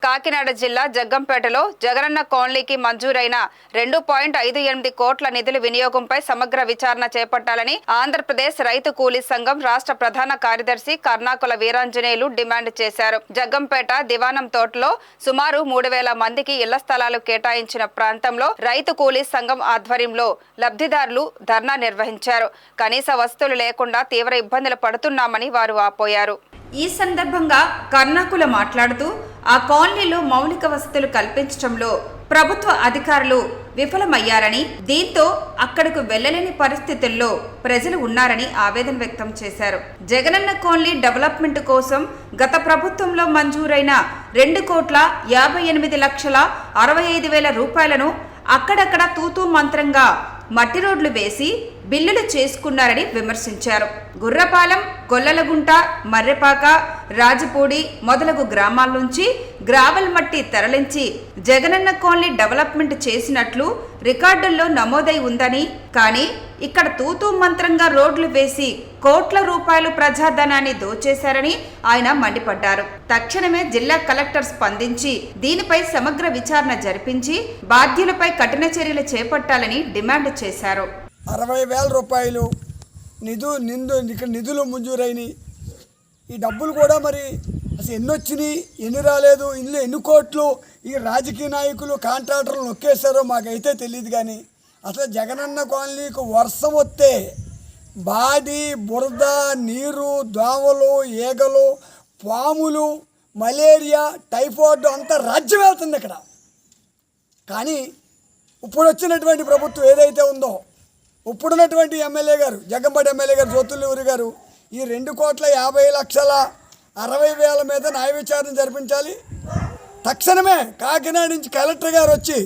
కాకినాడ జిల్లా జగ్గంపేటలో జగనన్న కాలనీకి మంజూరైన 2.58 కోట్ల నిధుల వినియోగంపై సమగ్ర విచారణ చేపట్టాలని ఆంధ్రప్రదేశ్ రైతు కూలీ సంఘం రాష్ట్ర ప్రధాన కార్యదర్శి కర్ణాకుల వీరాంజనేయులు డిమాండ్ చేశారు. జగ్గంపేట దివానం తోటలో సుమారు 3,000 మందికి ఇళ్ల స్థలాలు కేటాయించిన ప్రాంతంలో రైతు కూలీ సంఘం ఆధ్వర్యంలో లబ్ధిదారులు ధర్నా నిర్వహించారు. కనీస వసతులు లేకుండా తీవ్ర ఇబ్బందులు పడుతున్నామని వారు వాపోయారు. ఈ సందర్భంగా కర్ణాకుల మాట్లాడుతూ ఆ కాలనీలో మౌలిక వసతులు కల్పించడంలో ప్రభుత్వ అధికారులు విఫలమయ్యారని, దీంతో అక్కడకు వెళ్లలేని పరిస్థితుల్లో ప్రజలు ఉన్నారని ఆవేదన వ్యక్తం చేశారు. జగనన్న కాలనీ డెవలప్మెంట్ కోసం గత ప్రభుత్వంలో మంజూరైన 2,58,65,000 రూపాయలను అక్కడక్కడ తూతూ మంత్రంగా మట్టి రోడ్లు వేసి బిల్లులు చేసుకున్నారని విమర్శించారు. గుర్రపాలెం, గొల్లలగుంట, మర్రెపాక, రాజపూడి మొదలగు గ్రామాల నుంచి గ్రావెల్ మట్టి తరలించి జగనన్న కాలనీ డెవలప్మెంట్ చేసినట్లు రికార్డుల్లో నమోదై ఉందని, కానీ ఇక్కడ తూతూ మంత్రంగా రోడ్లు వేసి కోట్ల రూపాయలు ప్రజాధనాన్ని దోచేశారని ఆయన మండిపడ్డారు. తక్షణమే జిల్లా కలెక్టర్ స్పందించి దీనిపై సమగ్ర విచారణ జరిపించి బాధ్యులపై కఠిన చర్యలు చేపట్టాలని డిమాండ్ చేశారు. 60,000 రూపాయలు నిధులు మంజూరైనవి. ఈ డబ్బులు కూడా మరి అసలు ఎన్ని వచ్చినాయి, ఎన్ని రాలేదు, ఇందులో ఎన్ని కోట్లు ఈ రాజకీయ నాయకులు కాంట్రాక్టర్లు నొక్కేశారో మాకైతే తెలియదు. కానీ అసలు జగనన్న కాలనీకి వర్షం వస్తే బాడి, బురద, నీరు, దోమలు, ఈగలు, పాములు, మలేరియా, టైఫాయిడ్ అంతా రాజ్యం వెళ్తుంది ఇక్కడ. కానీ ఇప్పుడు వచ్చినటువంటి ప్రభుత్వం ఏదైతే ఉందో, ఇప్పుడున్నటువంటి ఎమ్మెల్యే గారు, జగ్గంపేట ఎమ్మెల్యే గారు జ్యోతులూరి గారు ఈ 2,50,60,000 మీద న్యాయ విచారణ జరిపించాలి. తక్షణమే కాకినాడ నుంచి కలెక్టర్ గారు వచ్చి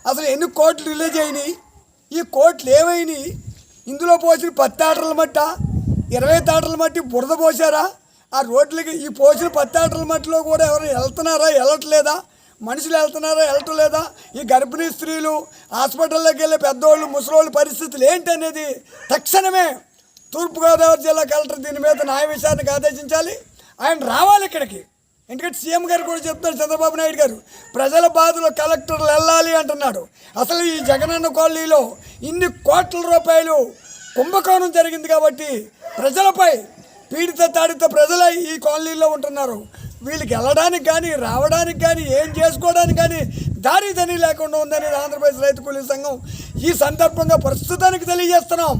అసలు ఎన్ని కోట్లు రిలీజ్ అయినాయి, ఈ కోట్లు ఏమైనాయి, ఇందులో పోసిన 10 తాటల మట్ట, 20 తాటల మట్టి బురద పోసారా, ఆ రోడ్లకి ఈ పోసిన 10 తాటల మట్టిలో కూడా ఎవరు వెళ్తున్నారా, వెళ్ళట్లేదా, మనుషులు వెళ్తున్నారా, వెళ్ళట్లేదా, ఈ గర్భిణీ స్త్రీలు, హాస్పిటల్లోకి వెళ్ళే పెద్దోళ్ళు, ముసలోళ్ళ పరిస్థితులు ఏంటనేది తక్షణమే తూర్పుగోదావరి జిల్లా కలెక్టర్ దీని మీద న్యాయ విచారణకు ఆదేశించాలి. ఆయన రావాలి ఇక్కడికి. ఎందుకంటే సీఎం గారు కూడా చెప్తారు, చంద్రబాబు నాయుడు గారు ప్రజల బాధలో కలెక్టర్లు వెళ్ళాలి అంటున్నాడు. అసలు ఈ జగనన్న కాలనీలో ఇన్ని కోట్ల రూపాయలు కుంభకోణం జరిగింది కాబట్టి ప్రజలపై పీడిత తాడిత ప్రజలు ఈ కాలనీలో ఉంటున్నారు. వీళ్ళకి వెళ్ళడానికి కానీ, రావడానికి కానీ, ఏం చేసుకోవడానికి కానీ దారి లేకుండా ఉందని ఆంధ్రప్రదేశ్ రైతు కూలీ సంఘం ఈ సందర్భంగా ప్రస్తుతానికి తెలియజేస్తున్నాం.